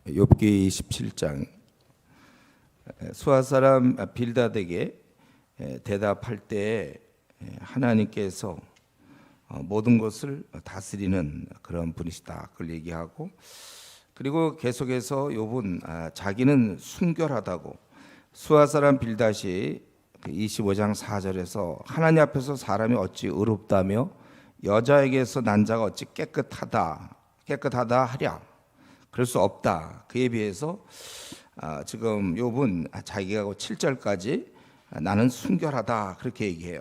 욥기 27장 수아 사람 빌닷에게 대답할 때 하나님께서 모든 것을 다스리는 그런 분이시다 그걸 얘기하고, 그리고 계속해서 욥은 자기는 순결하다고, 수아 사람 빌닷이 25장 4절에서 하나님 앞에서 사람이 어찌 의롭다며 여자에게서 난 자가 어찌 깨끗하다 하랴, 그럴 수 없다. 그에 비해서 지금 욥은 자기가 7절까지 나는 순결하다 그렇게 얘기해요.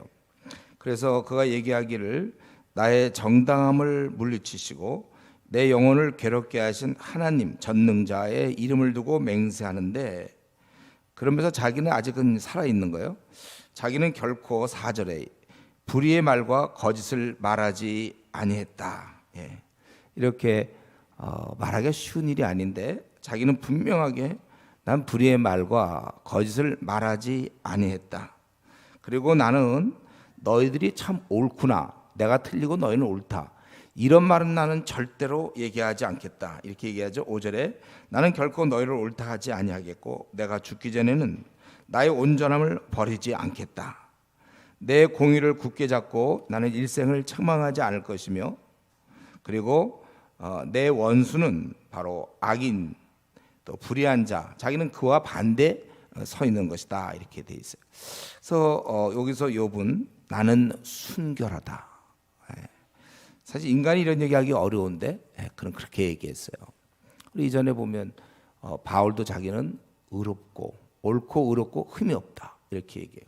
그래서 그가 얘기하기를 나의 정당함을 물리치시고 내 영혼을 괴롭게 하신 하나님 전능자의 이름을 두고 맹세하는데, 그러면서 자기는 아직은 살아있는 거예요. 자기는 결코 4절에 불의의 말과 거짓을 말하지 아니했다. 이렇게 말하기가 쉬운 일이 아닌데 자기는 분명하게 난 불의의 말과 거짓을 말하지 아니했다. 그리고 나는 너희들이 참 옳구나, 내가 틀리고 너희는 옳다, 이런 말은 나는 절대로 얘기하지 않겠다. 이렇게 얘기하죠. 5절에 나는 결코 너희를 옳다 하지 아니하겠고 내가 죽기 전에는 나의 온전함을 버리지 않겠다. 내 공의를 굳게 잡고 나는 일생을 책망하지 않을 것이며, 그리고 내 원수는 바로 악인 또 불의한 자, 자기는 그와 반대 서 있는 것이다 이렇게 돼 있어요. 그래서 여기서 욥은 나는 순결하다. 사실 인간이 이런 얘기하기 어려운데 그는 그렇게 얘기했어요. 우리 이전에 보면 바울도 자기는 의롭고 옳고 의롭고 흠이 없다 이렇게 얘기해요.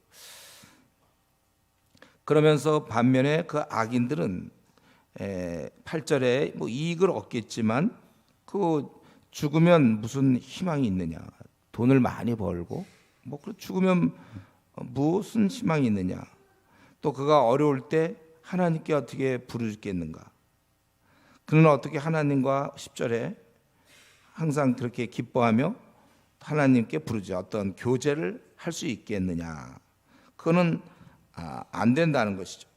그러면서 반면에 그 악인들은 8절에 뭐 이익을 얻겠지만 그 죽으면 무슨 희망이 있느냐, 돈을 많이 벌고 뭐 죽으면 무슨 희망이 있느냐, 또 그가 어려울 때 하나님께 어떻게 부르겠는가, 그는 어떻게 하나님과 10절에 항상 그렇게 기뻐하며 하나님께 부르죠. 어떤 교제를 할 수 있겠느냐, 그거는 안 된다는 것이죠.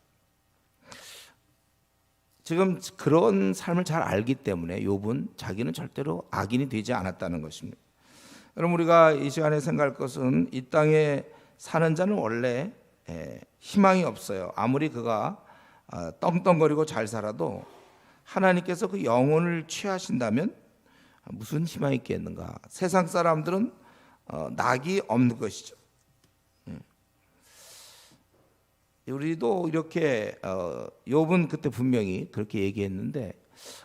지금 그런 삶을 잘 알기 때문에 욥은 자기는 절대로 악인이 되지 않았다는 것입니다. 여러분, 우리가 이 시간에 생각할 것은 이 땅에 사는 자는 원래 희망이 없어요. 아무리 그가 떵떵거리고 잘 살아도 하나님께서 그 영혼을 취하신다면 무슨 희망이 있겠는가. 세상 사람들은 낙이 없는 것이죠. 우리도 이렇게 욥은 그때 분명히 그렇게 얘기했는데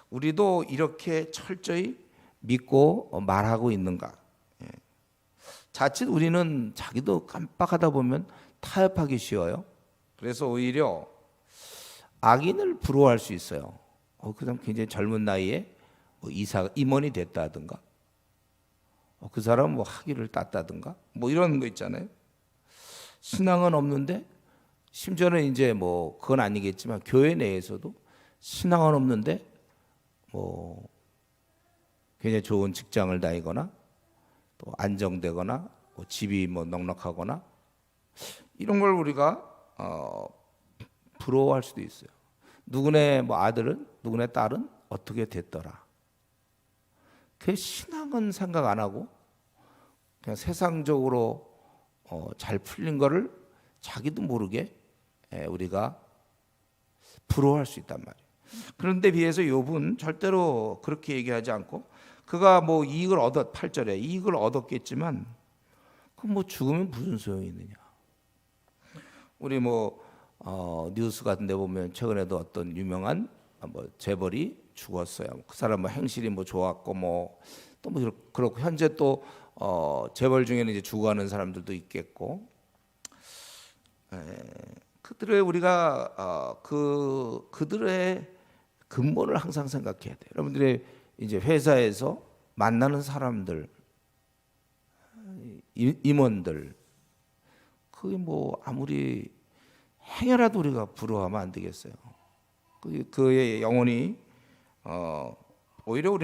우리도 이렇게 철저히 믿고 말하고 있는가. 자칫 우리는 자기도 깜빡하다 보면 타협하기 쉬워요. 그래서 오히려 악인을 부러워할 수 있어요. 그 사람 굉장히 젊은 나이에 임원이 됐다든가, 그 사람 뭐 학위를 땄다든가, 뭐 이런 거 있잖아요. 신앙은 없는데, 심지어는 이제 뭐 그건 아니겠지만 교회 내에서도 신앙은 없는데 뭐 굉장히 좋은 직장을 다니거나 또 안정되거나 뭐 집이 뭐 넉넉하거나 이런 걸 우리가 부러워할 수도 있어요. 누구네 뭐 아들은, 누구네 딸은 어떻게 됐더라. 그 신앙은 생각 안 하고 그냥 세상적으로 잘 풀린 거를 자기도 모르게 우리가 부러워할 수 있단 말이에요. 그런데 비해서 욥은 절대로 그렇게 얘기하지 않고, 그가 뭐 이익을 8절에 이익을 얻었겠지만 그 뭐 죽으면 무슨 소용이 있느냐. 우리 뭐 뉴스 같은 데 보면 최근에도 어떤 유명한 뭐 재벌이 죽었어요. 그 사람 뭐 행실이 뭐 좋았고 뭐 또 뭐 그렇고, 현재 또 재벌 중에는 이제 죽어가는 사람들도 있겠고, 그들의 우리가 그들의 근본을 항상 생각해야 돼요. 여러분들의 이제 회사에서 만나는 사람들, 임원들, 그게 뭐 아무리 행여라도 우리가 부러워하면 안 되겠어요. 그의 영혼이 오히려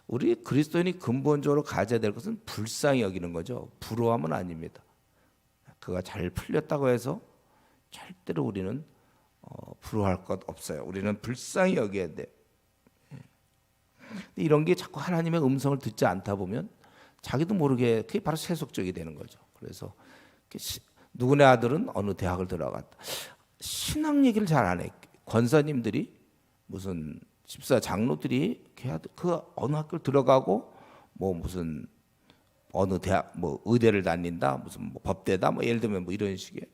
우리 그리스도인이 근본적으로 가져야 될 것은 불쌍히 여기는 거죠. 부러워하면 아닙니다. 그가 잘 풀렸다고 해서 절대로 우리는 부러워할 것 없어요. 우리는 불쌍히 여겨야 돼. 근데 이런 게 자꾸 하나님의 음성을 듣지 않다 보면 자기도 모르게 그게 바로 세속적이 되는 거죠. 그래서 누구네 아들은 어느 대학을 들어갔다. 신앙 얘기를 잘 안 해. 권사님들이 무슨 집사 장로들이 그 어느 학교를 들어가고 뭐 무슨 어느 대학 뭐 의대를 다닌다 무슨 뭐 법대다 뭐 예를 들면 뭐 이런 식의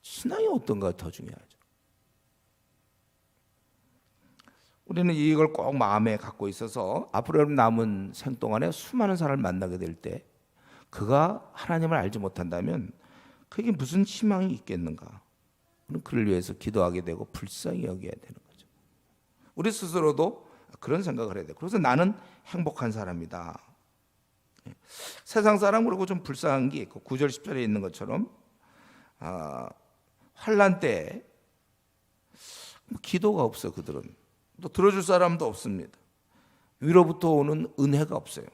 신앙이 어떤가 더 중요하죠. 우리는 이걸 꼭 마음에 갖고 있어서 앞으로 남은 생 동안에 수많은 사람을 만나게 될 때 그가 하나님을 알지 못한다면 그게 무슨 희망이 있겠는가? 그를 위해서 기도하게 되고 불쌍히 여겨야 되는 거죠. 우리 스스로도 그런 생각을 해야 돼요. 그래서 나는 행복한 사람이다. 세상 사람 그러고 좀 불쌍한 게 있고 9절 10절에 있는 것처럼 환난 때 기도가 없어요. 그들은 또 들어줄 사람도 없습니다. 위로부터 오는 은혜가 없어요.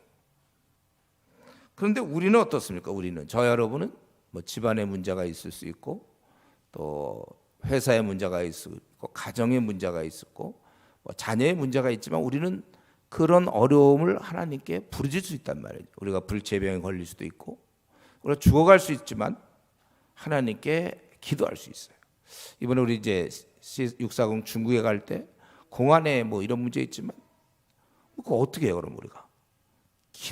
그런데 우리는 어떻습니까? 우리는 저 여러분은 뭐 집안에 문제가 있을 수 있고 또 회사에 문제가 있을 수 있고 가정에 문제가 있었고 뭐 자녀의 문제가 있지만 우리는 그런 어려움을 하나님께 부르질 수 있단 말이에요. 우리가 불치병에 걸릴 수도 있고 우리가 죽어갈 수 있지만 하나님께 기도할 수 있어요. 이번에 우리 이제 C640 중국에 갈 때 공안에 뭐 이런 문제 있지만 그거 어떻게 해요? 그럼 우리가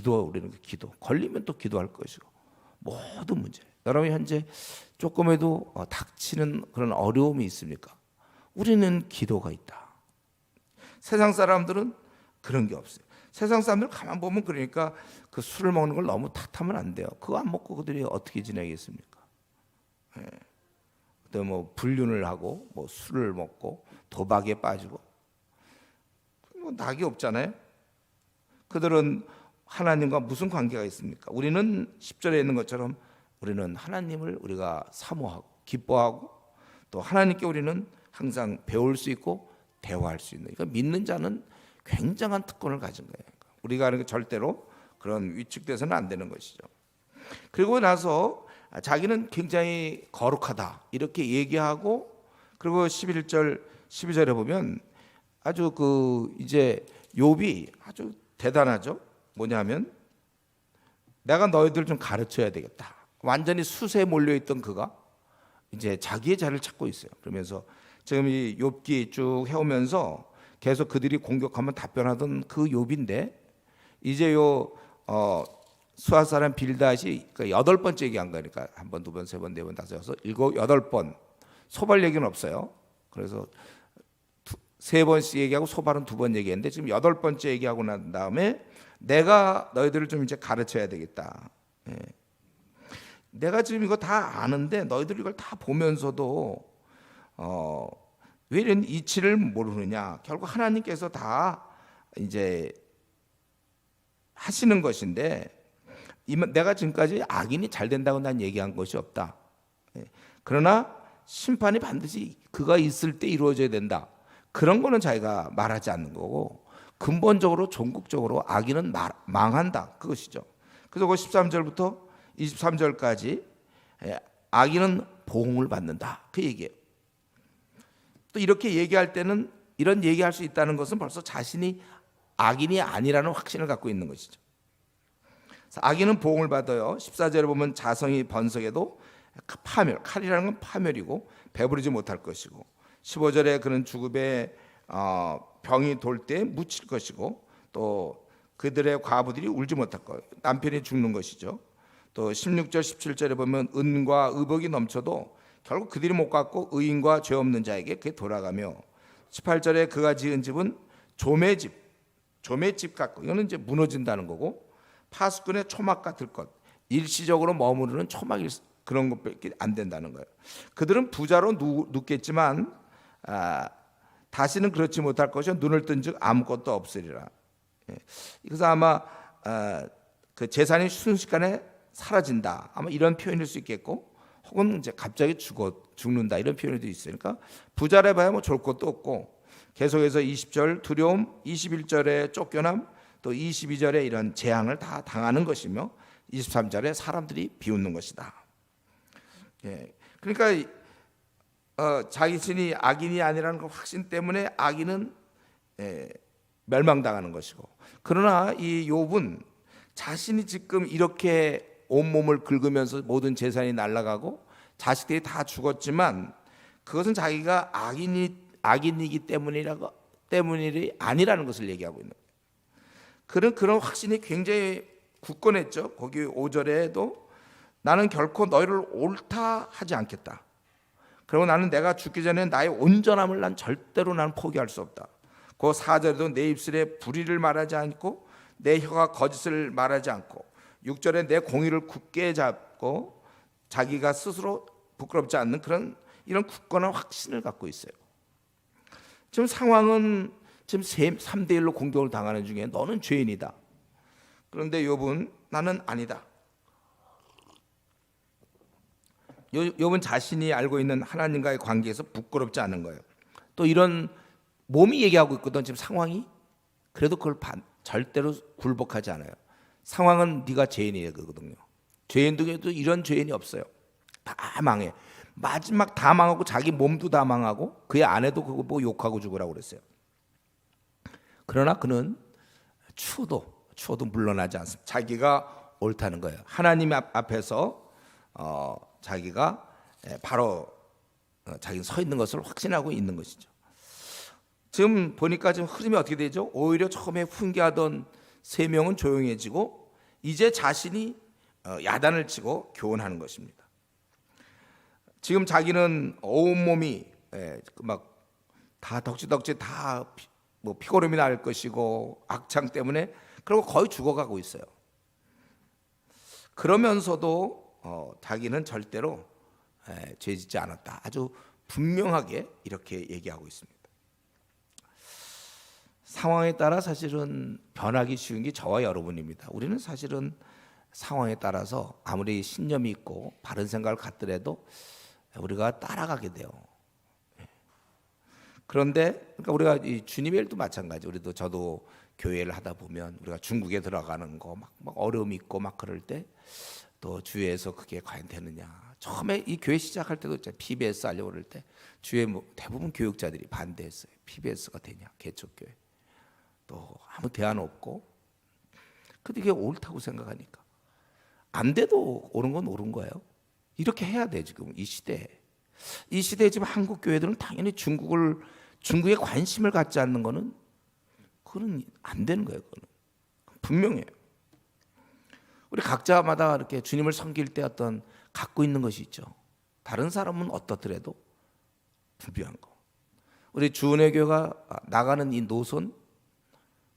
우리는 기도 걸리면 또 기도할 것이고 모든 문제. 여러분 현재 조금에도 닥치는 그런 어려움이 있습니까? 우리는 기도가 있다. 세상 사람들은 그런 게 없어요. 세상 사람들 가만 보면 그러니까 그 술을 먹는 걸 너무 탓하면 안 돼요. 그거 안 먹고 그들이 어떻게 지내겠습니까? 또 뭐 불륜을 하고 뭐 술을 먹고 도박에 빠지고 뭐 낙이 없잖아요. 그들은 하나님과 무슨 관계가 있습니까? 우리는 10절에 있는 것처럼 우리는 하나님을 우리가 사모하고 기뻐하고 또 하나님께 우리는 항상 배울 수 있고 대화할 수 있는. 그러니까 믿는 자는 굉장한 특권을 가진 거예요. 우리가 하는 게 절대로 그런 위축돼서는 안 되는 것이죠. 그리고 나서 자기는 굉장히 거룩하다 이렇게 얘기하고 그리고 11절 12절에 보면 아주 이제 욥이 아주 대단하죠. 뭐냐면 내가 너희들 좀 가르쳐야 되겠다. 완전히 수세에 몰려있던 그가 이제 자기의 자리를 찾고 있어요. 그러면서 지금 이 욥기 쭉 해오면서 계속 그들이 공격하면 답변하던 그 욥인데 이제 수아 사람 빌닷이 8번째 얘기한 거니까 한 번, 두 번, 세 번, 네 번, 다섯, 여섯, 일곱, 8번 소발 얘기는 없어요. 그래서 3번씩 얘기하고 소발은 2번 얘기했는데 지금 8번째 얘기하고 난 다음에 내가 너희들을 좀 이제 가르쳐야 되겠다. 내가 지금 이거 다 아는데 너희들 이걸 다 보면서도 왜 이런 이치를 모르느냐? 결국 하나님께서 다 이제 하시는 것인데 내가 지금까지 악인이 잘 된다고 난 얘기한 것이 없다. 그러나 심판이 반드시 그가 있을 때 이루어져야 된다. 그런 거는 자기가 말하지 않는 거고 근본적으로 종국적으로 악인은 망한다. 그것이죠. 그래서 그 13절부터 23절까지 악인은 보응을 받는다. 그 얘기예요. 또 이렇게 얘기할 때는 이런 얘기할 수 있다는 것은 벌써 자신이 악인이 아니라는 확신을 갖고 있는 것이죠. 악인은 보응을 받아요. 14절에 보면 자성이 번성해도 파멸, 칼이라는 건 파멸이고 배부르지 못할 것이고 15절에 그는 죽음에 병이 돌 때 묻힐 것이고 또 그들의 과부들이 울지 못할 것, 남편이 죽는 것이죠. 또 16절 17절에 보면 은과 의복이 넘쳐도 결국 그들이 못 갖고 의인과 죄 없는 자에게 그게 돌아가며 18절에 그가 지은 집은 조매집 같고 이거는 이제 무너진다는 거고 파수꾼의 초막 같을 것, 일시적으로 머무르는 초막 그런 것밖에 안 된다는 거예요. 그들은 부자로 눕겠지만 다시는 그렇지 못할 것이요 눈을 뜬즉 아무것도 없으리라. 그래서 아마 그 재산이 순식간에 사라진다. 아마 이런 표현일 수 있겠고, 혹은 이제 갑자기 죽는다 이런 표현도 있으니까 부자래 봐야 뭐 좋을 것도 없고 계속해서 20절 두려움, 21절에 쫓겨남, 또 22절에 이런 재앙을 다 당하는 것이며 23절에 사람들이 비웃는 것이다. 그러니까 자기 신이 악인이 아니라는 그 확신 때문에 악인은 멸망당하는 것이고, 그러나 이 욥은 자신이 지금 이렇게 온몸을 긁으면서 모든 재산이 날아가고 자식들이 다 죽었지만 그것은 자기가 악인이기 때문이 아니라는 것을 얘기하고 있는 거예요. 그런 확신이 굉장히 굳건했죠. 거기 5절에도 나는 결코 너희를 옳다 하지 않겠다. 그리고 나는 내가 죽기 전에 나의 온전함을 난 절대로 나는 포기할 수 없다. 그 4절에도 내 입술에 불의를 말하지 않고 내 혀가 거짓을 말하지 않고, 6절에 내 공의를 굳게 잡고 자기가 스스로 부끄럽지 않는 이런 굳건한 확신을 갖고 있어요. 지금 상황은 지금 3대 1로 공격을 당하는 중에 너는 죄인이다. 그런데 욥은 나는 아니다. 욥은 자신이 알고 있는 하나님과의 관계에서 부끄럽지 않은 거예요. 또 이런 몸이 얘기하고 있거든. 지금 상황이. 그래도 그걸 절대로 굴복하지 않아요. 상황은 네가 죄인이에요 그거든요. 죄인 중에도 이런 죄인이 없어요. 다 망해. 마지막 다 망하고 자기 몸도 다 망하고 그의 아내도 그거 보고 욕하고 죽으라고 그랬어요. 그러나 그는 추워도 물러나지 않습니다. 자기가 옳다는 거예요. 하나님 앞에서 자기가 바로 자기는 서 있는 것을 확신하고 있는 것이죠. 지금 보니까 지금 흐름이 어떻게 되죠? 오히려 처음에 훈계하던 3명은 조용해지고 이제 자신이 야단을 치고 교훈하는 것입니다. 지금 자기는 온몸이 막 다 덕지덕지 다 피고름이 날 것이고 악창 때문에 그리고 거의 죽어가고 있어요. 그러면서도 자기는 절대로 죄짓지 않았다. 아주 분명하게 이렇게 얘기하고 있습니다. 상황에 따라 사실은 변하기 쉬운 게 저와 여러분입니다. 우리는 사실은 상황에 따라서 아무리 신념이 있고 바른 생각을 갖더라도 우리가 따라가게 돼요. 그런데 그러니까 우리가 이 주님의 일도 마찬가지. 우리도 저도 교회를 하다 보면 우리가 중국에 들어가는 거 막 어려움이 있고 막 그럴 때 또 주위에서 그게 과연 되느냐. 처음에 이 교회 시작할 때도 PBS 하려고 그럴 때 주위에 대부분 교육자들이 반대했어요. PBS가 되냐 개척교회. 또 아무 대안 없고. 근데 이게 옳다고 생각하니까 안 돼도 옳은 건 옳은 거예요. 이렇게 해야 돼 지금 이 시대에. 이 시대에 지금 한국 교회들은 당연히 중국에 관심을 갖지 않는 거는 그건 안 되는 거예요. 그거는 분명해요. 우리 각자마다 이렇게 주님을 섬길 때 어떤 갖고 있는 것이 있죠. 다른 사람은 어떻더라도 분명한 거. 우리 주은혜 교회가 나가는 이 노선,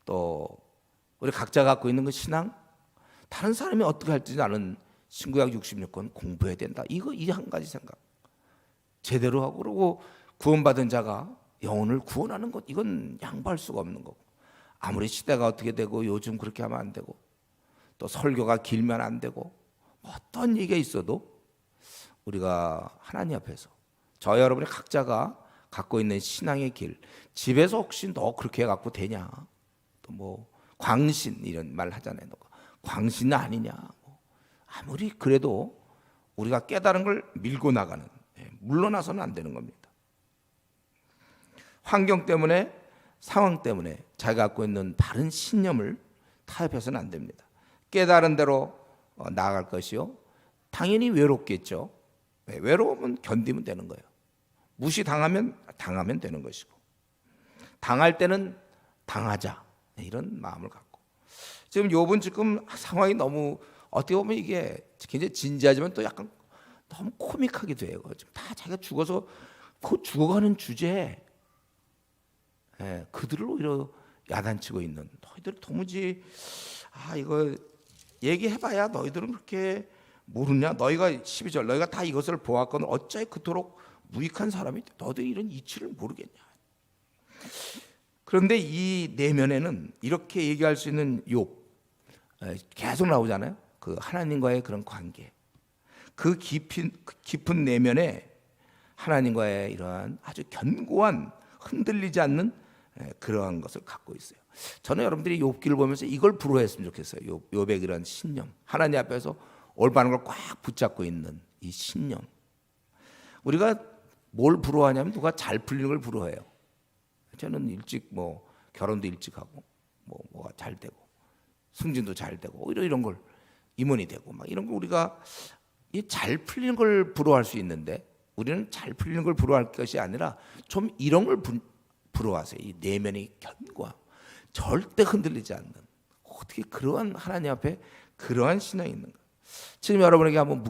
또 우리 각자 갖고 있는 그 신앙, 다른 사람이 어떻게 할지 나는 신구약 66권 공부해야 된다. 이 한 가지 생각. 제대로 하고 그러고 구원받은 자가 영혼을 구원하는 것, 이건 양보할 수가 없는 거고. 아무리 시대가 어떻게 되고 요즘 그렇게 하면 안 되고 또 설교가 길면 안 되고 어떤 얘기가 있어도 우리가 하나님 앞에서 저 여러분이 각자가 갖고 있는 신앙의 길, 집에서 혹시 너 그렇게 해갖고 되냐, 또 광신 이런 말 하잖아요. 너 광신 아니냐. 아무리 그래도 우리가 깨달은 걸 밀고 나가는, 물러나서는 안 되는 겁니다. 환경 때문에, 상황 때문에 자기가 갖고 있는 바른 신념을 타협해서는 안 됩니다. 깨달은 대로 나아갈 것이요. 당연히 외롭겠죠. 외로우면 견디면 되는 거예요. 무시당하면 당하면 되는 것이고, 당할 때는 당하자, 이런 마음을 갖고. 지금 욥은 지금 상황이 너무 어떻게 보면 이게 굉장히 진지하지만 또 약간 너무 코믹하기도 해요. 지금 다 자기가 죽어서 그 죽어가는 주제에 그들을 오히려 야단치고 있는, 너희들 도무지 이거 얘기해봐야 너희들은 그렇게 모르냐. 너희가 12절 너희가 다 이것을 보았거늘 어찌 그토록 무익한 사람이 너희들 이런 이치를 모르겠냐. 그런데 이 내면에는 이렇게 얘기할 수 있는 욥 계속 나오잖아요. 그 하나님과의 그런 관계, 그 깊은 내면에 하나님과의 이러한 아주 견고한 흔들리지 않는 그러한 것을 갖고 있어요. 저는 여러분들이 욥기를 보면서 이걸 부러워했으면 좋겠어요. 욥의 그런 신념, 하나님 앞에서 올바른 걸 꽉 붙잡고 있는 이 신념. 우리가 뭘 부러워하냐면 누가 잘 풀리는 걸 부러워해요. 저는 일찍 결혼도 일찍 하고 뭐가 잘 되고 승진도 잘 되고 이런 걸 임원이 되고 막 이런 거 우리가 이 잘 풀리는 걸 부러워할 수 있는데 우리는 잘 풀리는 걸 부러워할 것이 아니라 좀 이런 걸 부러워하세요. 이 내면의 견고함, 절대 흔들리지 않는 어떻게 그러한 하나님 앞에 그러한 신앙이 있는가? 지금 여러분에게 한번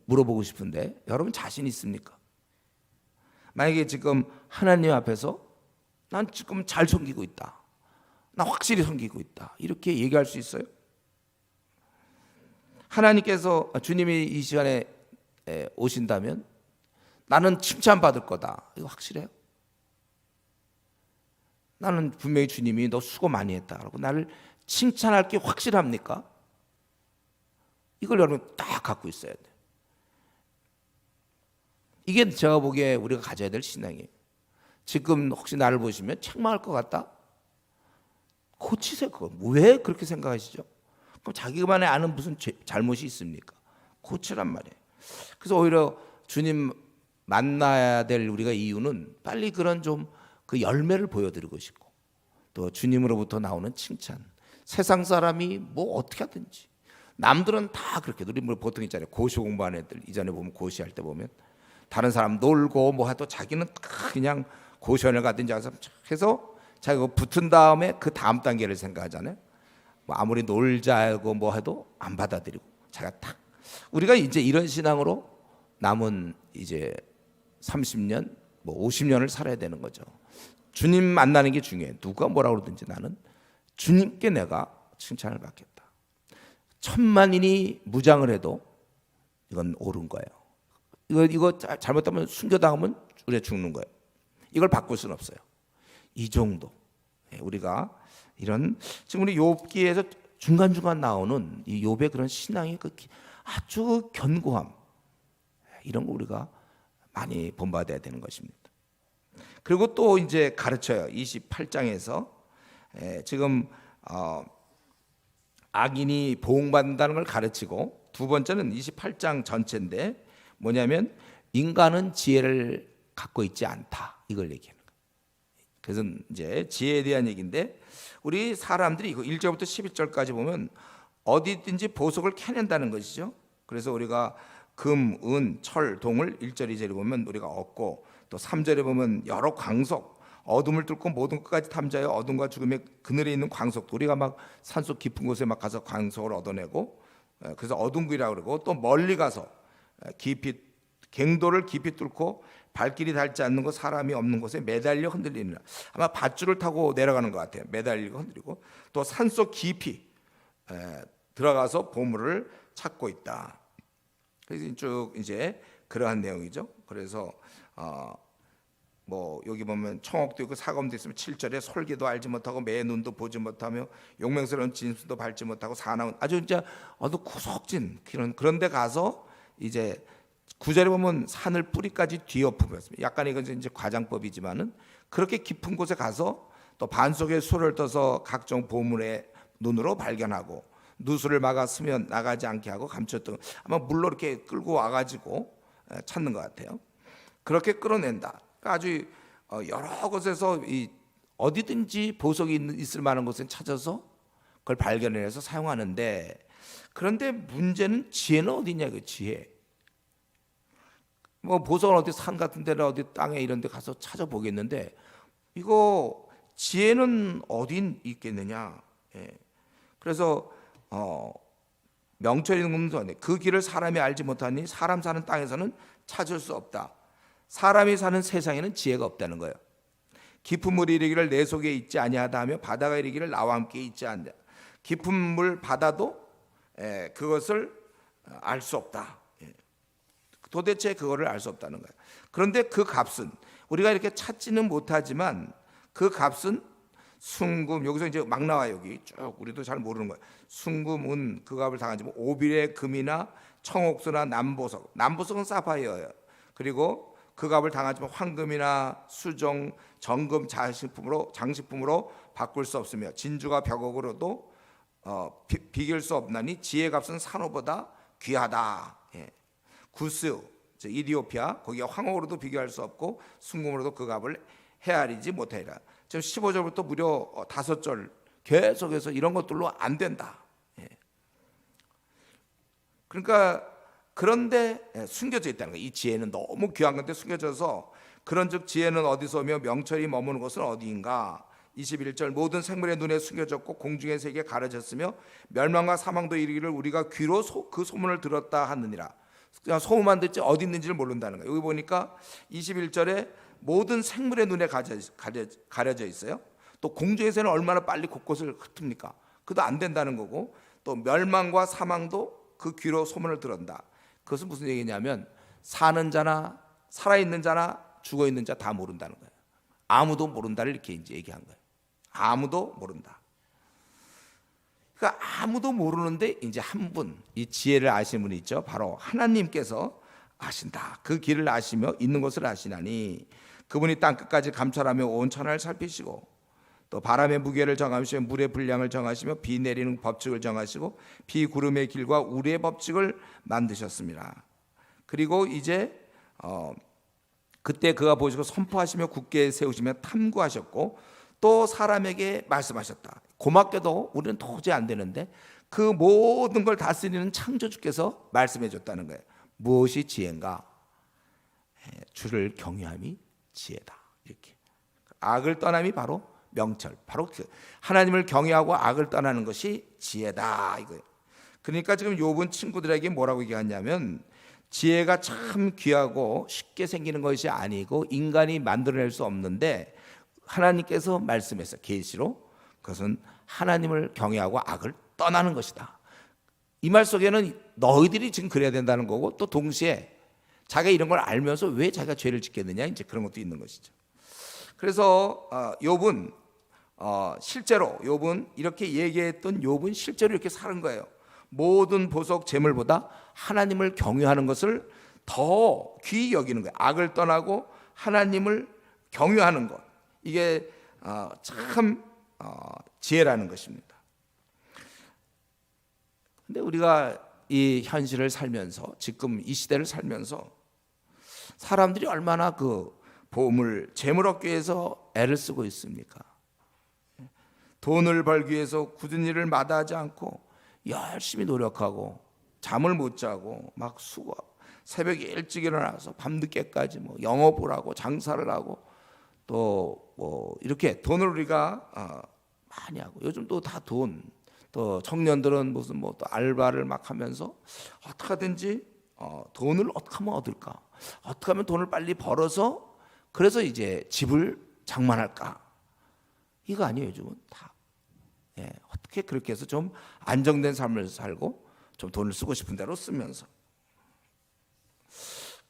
물어보고 싶은데 여러분 자신 있습니까? 만약에 지금 하나님 앞에서 난 지금 잘 섬기고 있다, 나 확실히 섬기고 있다 이렇게 얘기할 수 있어요? 하나님께서 주님이 이 시간에 오신다면 나는 칭찬받을 거다 이거 확실해요? 나는 분명히 주님이 너 수고 많이 했다라고 나를 칭찬할 게 확실합니까? 이걸 여러분 딱 갖고 있어야 돼요. 이게 제가 보기에 우리가 가져야 될 신앙이에요. 지금 혹시 나를 보시면 책망할 것 같다? 고치세요. 그거 왜 그렇게 생각하시죠? 그럼 자기만의 아는 무슨 잘못이 있습니까? 고치란 말이에요. 그래서 오히려 주님 만나야 될 우리가 이유는 빨리 그런 좀 그 열매를 보여드리고 싶고 또 주님으로부터 나오는 칭찬. 세상 사람이 뭐 어떻게 하든지 남들은 다 그렇게 우리 뭐 보통 있잖아요. 고시 공부하는 애들 이전에 보면 고시할 때 보면 다른 사람 놀고 뭐 해도 자기는 그냥 고시원을 가든지 해서 자기가 붙은 다음에 그 다음 단계를 생각하잖아요. 뭐 아무리 놀자고 뭐 해도 안 받아들이고 자기가 탁 우리가 이제 이런 신앙으로 남은 이제 30년 뭐 50년을 살아야 되는 거죠. 주님 만나는 게 중요해. 누가 뭐라 그러든지 나는 주님께 내가 칭찬을 받겠다. 천만인이 무장을 해도 이건 옳은 거예요. 이거 잘못하면 순교당하면 우리가 죽는 거예요. 이걸 바꿀 수는 없어요. 이 정도 우리가 이런 지금 우리 욥기에서 중간중간 나오는 이 욥의 그런 신앙의 그 아주 견고함 이런 거 우리가 많이 본받아야 되는 것입니다. 그리고 또 이제 가르쳐요. 28장에서 지금 악인이 보응받는다는 걸 가르치고 두 번째는 28장 전체인데 뭐냐면 인간은 지혜를 갖고 있지 않다 이걸 얘기하는 거예요. 그래서 이제 지혜에 대한 얘기인데 우리 사람들이 이거 1절부터 11절까지 보면 어디든지 보석을 캐낸다는 것이죠. 그래서 우리가 금, 은, 철, 동을 1절, 2절에 보면 우리가 얻고 또 3절에 보면 여러 광석, 어둠을 뚫고 모든 것까지 탐지하여 어둠과 죽음의 그늘에 있는 광석도 우리가 막 산속 깊은 곳에 막 가서 광석을 얻어내고 그래서 어둠굴이라고 그러고 또 멀리 가서 깊이 갱도를 깊이 뚫고 발길이 닿지 않는 곳 사람이 없는 곳에 매달려 흔들리는 아마 밧줄을 타고 내려가는 것 같아요. 매달리고 흔들리고 또 산속 깊이 들어가서 보물을 찾고 있다. 그래서 쭉 이제 그러한 내용이죠. 그래서 뭐 여기 보면 청옥도 있고 사검도 있으면 7절에 솔개도 알지 못하고 매 눈도 보지 못하며 용맹스러운 진수도 밟지 못하고 사나운 아주 진짜 아주 구석진 그런데 가서 이제 9절에 보면 산을 뿌리까지 뒤엎으면서 약간 이건 이제 과장법이지만은 그렇게 깊은 곳에 가서 또 반석에 술을 떠서 각종 보물의 눈으로 발견하고 누수를 막아 스며 나가지 않게 하고 감췄던 아마 물로 이렇게 끌고 와가지고 찾는 것 같아요. 그렇게 끌어낸다. 그러니까 아주 여러 곳에서 어디든지 보석이 있을 만한 곳에 찾아서 그걸 발견해서 사용하는데 그런데 문제는 지혜는 어디냐 그 지혜. 뭐 보석은 어디 산 같은 데나 어디 땅에 이런 데 가서 찾아보겠는데 이거 지혜는 어디 있겠느냐. 그래서 명철이 있는 그 길을 사람이 알지 못하니 사람 사는 땅에서는 찾을 수 없다. 사람이 사는 세상에는 지혜가 없다는 거예요. 깊은 물이 이르기를 내 속에 있지 아니하다 하며 바다가 이르기를 나와 함께 있지 않냐. 깊은 물 바다도 그것을 알 수 없다. 도대체 그거를 알 수 없다는 거예요. 그런데 그 값은 우리가 이렇게 찾지는 못하지만 그 값은 순금 여기서 이제 막 나와 여기 쭉 우리도 잘 모르는 거예요. 순금은 그 값을 당하지 뭐 오빌의 금이나 청옥수나 남보석은 사파이어예요. 그리고 그 값을 당하지만 황금이나 수정, 정금 장식품으로 바꿀 수 없으며 진주가 벽옥으로도 비길 수 없나니 지혜 값은 산호보다 귀하다. 구스 이디오피아 거기가 황옥으로도 비교할 수 없고 순금으로도 그 값을 헤아리지 못하리라. 지금 15절부터 무려 5절 계속해서 이런 것들로 안 된다. 그러니까 그런데 숨겨져 있다는 거예요. 이 지혜는 너무 귀한 건데 숨겨져서, 그런즉 지혜는 어디서 오며 명철이 머무는 곳은 어디인가. 21절 모든 생물의 눈에 숨겨졌고 공중의 세계에 가려졌으며 멸망과 사망도 이르기를 우리가 귀로 그 소문을 들었다 하느니라. 그냥 소문만 듣지 어디 있는지를 모른다는 거예요. 여기 보니까 21절에 모든 생물의 눈에 가려져 있어요. 또 공중에서는 얼마나 빨리 곳곳을 흩습니까? 그도 안 된다는 거고, 또 멸망과 사망도 그 귀로 소문을 들었다. 그것은 무슨 얘기냐면 사는 자나 살아있는 자나 죽어있는 자 다 모른다는 거예요. 아무도 모른다를 이렇게 이제 얘기한 거예요. 아무도 모른다. 그러니까 아무도 모르는데 이제 한 분, 이 지혜를 아시는 분이 있죠. 바로 하나님께서 아신다. 그 길을 아시며 있는 것을 아시나니 그분이 땅끝까지 감찰하며 온 천하를 살피시고 또 바람의 무게를 정하시며 물의 분량을 정하시며 비 내리는 법칙을 정하시고 비 구름의 길과 우리의 법칙을 만드셨습니다. 그리고 이제 그때 그가 보시고 선포하시며 굳게 세우시며 탐구하셨고 또 사람에게 말씀하셨다. 고맙게도 우리는 도저히 안 되는데 그 모든 걸 다스리는 창조주께서 말씀해 줬다는 거예요. 무엇이 지혜인가? 주를 경외함이 지혜다. 이렇게 악을 떠남이 바로 명철, 바로 하나님을 경외하고 악을 떠나는 것이 지혜다 이거예요. 그러니까 지금 욥은 친구들에게 뭐라고 얘기하냐면 지혜가 참 귀하고 쉽게 생기는 것이 아니고 인간이 만들어낼 수 없는데 하나님께서 말씀했어요. 계시로 그것은 하나님을 경외하고 악을 떠나는 것이다. 이 말 속에는 너희들이 지금 그래야 된다는 거고 또 동시에 자기가 이런 걸 알면서 왜 자기가 죄를 짓겠느냐 이제 그런 것도 있는 것이죠. 그래서 욥은 실제로 욥은 이렇게 얘기했던 욥은 실제로 이렇게 사는 거예요. 모든 보석 재물보다 하나님을 경외하는 것을 더 귀히 여기는 거예요. 악을 떠나고 하나님을 경외하는 것, 이게 참 지혜라는 것입니다. 근데 우리가 이 현실을 살면서 지금 이 시대를 살면서 사람들이 얼마나 그 보물, 재물 얻기 위해서 애를 쓰고 있습니까? 돈을 벌기 위해서 굳은 일을 마다하지 않고 열심히 노력하고 잠을 못 자고 막 수고하고 새벽에 일찍 일어나서 밤늦게까지 뭐 영업을 하고 장사를 하고 또 뭐 이렇게 돈을 우리가 많이 하고 요즘 또 다 돈, 또 청년들은 무슨 뭐 또 알바를 막 하면서 어떻게 하든지 돈을 어떻게 하면 얻을까, 어떻게 하면 돈을 빨리 벌어서 그래서 이제 집을 장만할까, 이거 아니에요. 요즘은 다 어떻게 그렇게 해서 좀 안정된 삶을 살고 좀 돈을 쓰고 싶은 대로 쓰면서,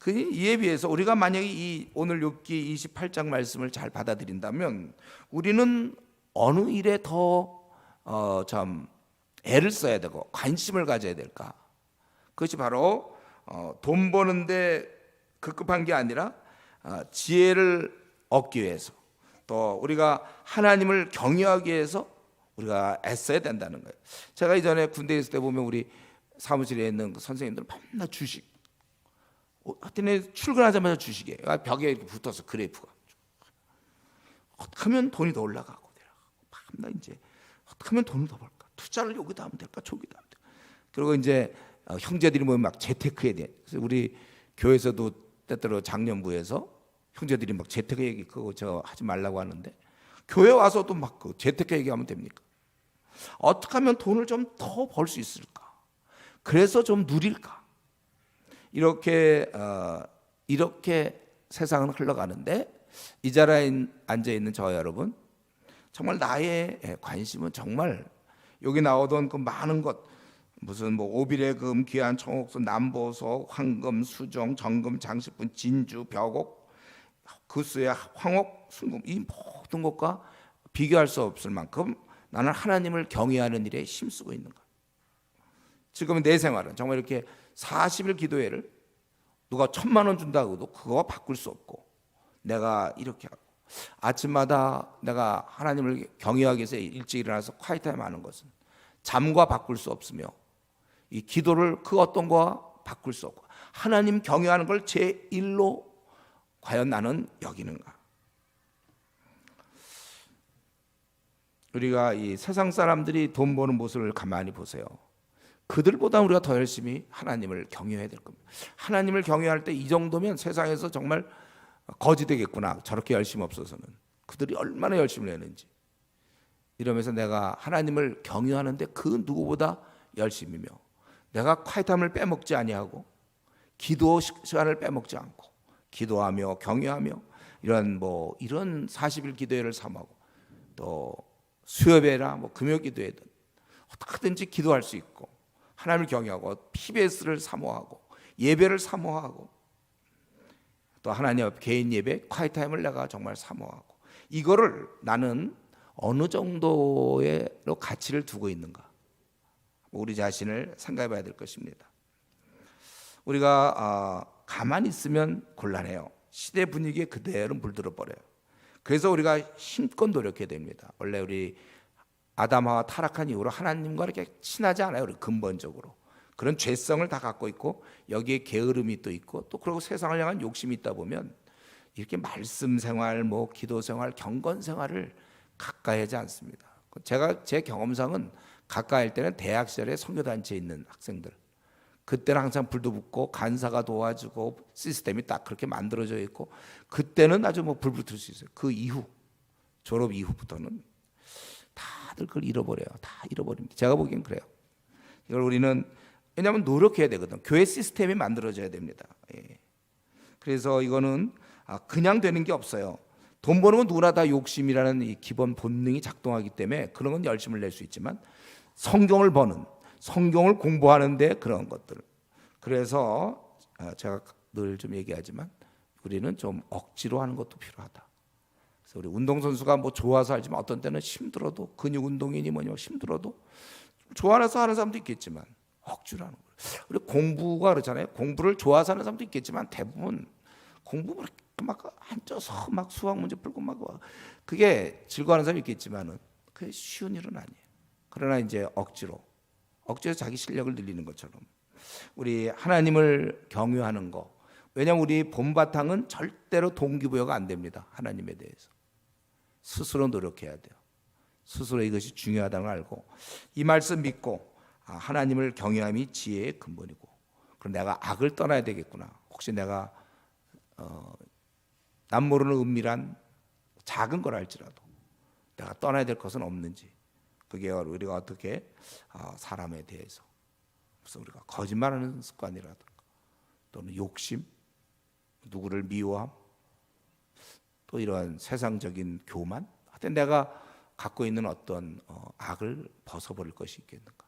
이에 비해서 우리가 만약에 이 오늘 욥기 28장 말씀을 잘 받아들인다면 우리는 어느 일에 더 참 애를 써야 되고 관심을 가져야 될까? 그것이 바로 돈 버는데 급급한 게 아니라 지혜를 얻기 위해서, 또 우리가 하나님을 경외하기 위해서 우리가 애써야 된다는 거예요. 제가 이전에 군대에 있을 때 보면 우리 사무실에 있는 그 선생님들은 맨날 주식, 하여튼 출근하자마자 주식이에요. 벽에 이렇게 붙어서 그래프가 어떻게 하면 돈이 더 올라가고 내려가고, 맨날 이제 어떻게 하면 돈을 더 벌까, 투자를 여기다 하면 될까 저기다 하면 될까. 그리고 이제 형제들이 모이면 막 재테크에 대해, 그래서 우리 교회에서도 때때로 작년부에서 형제들이 막 재테크 얘기 그거 저 하지 말라고 하는데 교회 와서도 막 그 재테크 얘기하면 됩니까? 어떻게 하면 돈을 좀 더 벌 수 있을까? 그래서 좀 누릴까? 이렇게 세상은 흘러가는데 이 자리에 앉아 있는 저와 여러분, 정말 나의 관심은 정말 여기 나오던 그 많은 것, 무슨 뭐 오빌의 금, 귀한 청옥수, 남보석, 황금, 수종, 정금, 장식품, 진주, 벽옥, 그수의 황옥, 순금, 이 모든 것과 비교할 수 없을 만큼 나는 하나님을 경외하는 일에 힘쓰고 있는 것. 지금 내 생활은 정말 이렇게 40일 기도회를 누가 1,000만 원 준다고 해도 그거 바꿀 수 없고, 내가 이렇게 하고 아침마다 내가 하나님을 경외하기 위해서 일찍 일어나서 콰이타임 하는 것은 잠과 바꿀 수 없으며 이 기도를 그 어떤 거와 바꿀 수 없고 하나님 경외하는 걸 제1로 과연 나는 여기는가? 우리가 이 세상 사람들이 돈 버는 모습을 가만히 보세요. 그들보다 우리가 더 열심히 하나님을 경외해야 될 겁니다. 하나님을 경외할 때 이 정도면 세상에서 정말 거지 되겠구나. 저렇게 열심히 없어서는. 그들이 얼마나 열심히 내는지. 이러면서 내가 하나님을 경외하는데 그 누구보다 열심히며, 내가 콰이트함을 빼먹지 아니하고 기도 시간을 빼먹지 않고 기도하며 경외하며 이런 40일 기도회를 삼하고 또 수요배나 금요 기도회든 어떻게든지 기도할 수 있고 하나님을 경외하고 PBS를 사모하고 예배를 사모하고 또 하나님 앞 개인 예배 콰이트타임을 내가 정말 사모하고, 이거를 나는 어느 정도의 가치를 두고 있는가, 우리 자신을 생각해 봐야 될 것입니다. 우리가 가만히 있으면 곤란해요. 시대 분위기에 그대로 물들어 버려요. 그래서 우리가 힘껏 노력해야 됩니다. 원래 우리 아담하와 타락한 이후로 하나님과 이렇게 친하지 않아요. 우리 근본적으로 그런 죄성을 다 갖고 있고 여기에 게으름이 또 있고 또 그리고 세상을 향한 욕심이 있다 보면 이렇게 말씀 생활, 기도 생활, 경건 생활을 가까이 하지 않습니다. 제가 제 경험상은 가까이 할 때는 대학 시절에 선교단체에 있는 학생들, 그때는 항상 불도 붙고 간사가 도와주고 시스템이 딱 그렇게 만들어져 있고 그때는 아주 불 붙을 수 있어요. 그 이후 졸업 이후부터는 다들 그걸 잃어버려요. 다 잃어버립니다. 제가 보기엔 그래요. 이걸 우리는 왜냐하면 노력해야 되거든. 교회 시스템이 만들어져야 됩니다. 예. 그래서 이거는 그냥 되는 게 없어요. 돈 버는 건 누구나 다 욕심이라는 이 기본 본능이 작동하기 때문에 그런 건 열심을 낼 수 있지만 성경을 버는, 성경을 공부하는데 그런 것들. 그래서 제가 늘 좀 얘기하지만 우리는 좀 억지로 하는 것도 필요하다. 그래서 우리 운동선수가 좋아서 하지만 어떤 때는 힘들어도, 근육 운동이니 힘들어도 좋아해서 하는 사람도 있겠지만 억지로 하는 거예요. 우리 공부가 그렇잖아요. 공부를 좋아서 하는 사람도 있겠지만 대부분 공부 막 앉아서 수학 문제 풀고 그게 즐거워하는 사람이 있겠지만은 그게 쉬운 일은 아니에요. 그러나 이제 억지로 자기 실력을 늘리는 것처럼 우리 하나님을 경외하는 거. 왜냐하면 우리 본바탕은 절대로 동기부여가 안 됩니다. 하나님에 대해서 스스로 노력해야 돼요. 스스로 이것이 중요하다는 걸 알고 이 말씀 믿고 하나님을 경외함이 지혜의 근본이고, 그럼 내가 악을 떠나야 되겠구나. 혹시 내가 남 모르는 은밀한 작은 걸 할지라도 내가 떠나야 될 것은 없는지, 그게 우리가 어떻게 사람에 대해서 그래서 우리가 거짓말하는 습관이라든가 또는 욕심, 누구를 미워함, 또 이러한 세상적인 교만, 하여튼 내가 갖고 있는 어떤 악을 벗어버릴 것이 있겠는가.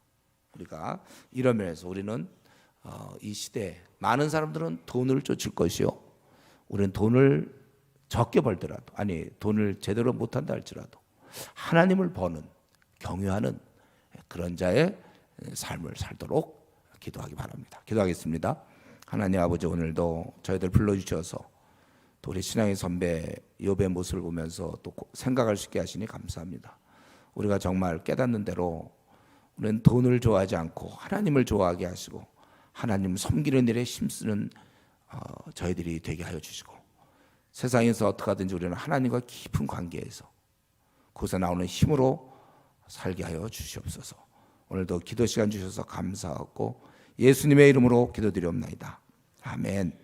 우리가 이런 면에서 우리는 이 시대에 많은 사람들은 돈을 쫓을 것이요, 우리는 돈을 적게 벌더라도, 돈을 제대로 못한다 할지라도 하나님을 버는, 경외하는 그런 자의 삶을 살도록 기도하기 바랍니다. 기도하겠습니다. 하나님 아버지, 오늘도 저희들 불러주셔서 또 우리 신앙의 선배 욥의 모습을 보면서 또 생각할 수 있게 하시니 감사합니다. 우리가 정말 깨닫는 대로 우리는 돈을 좋아하지 않고 하나님을 좋아하게 하시고 하나님 섬기는 일에 힘쓰는 저희들이 되게 하여 주시고, 세상에서 어떻게 하든지 우리는 하나님과 깊은 관계에서 거기서 나오는 힘으로 살게 하여 주시옵소서. 오늘도 기도 시간 주셔서 감사하고 예수님의 이름으로 기도드리옵나이다. 아멘.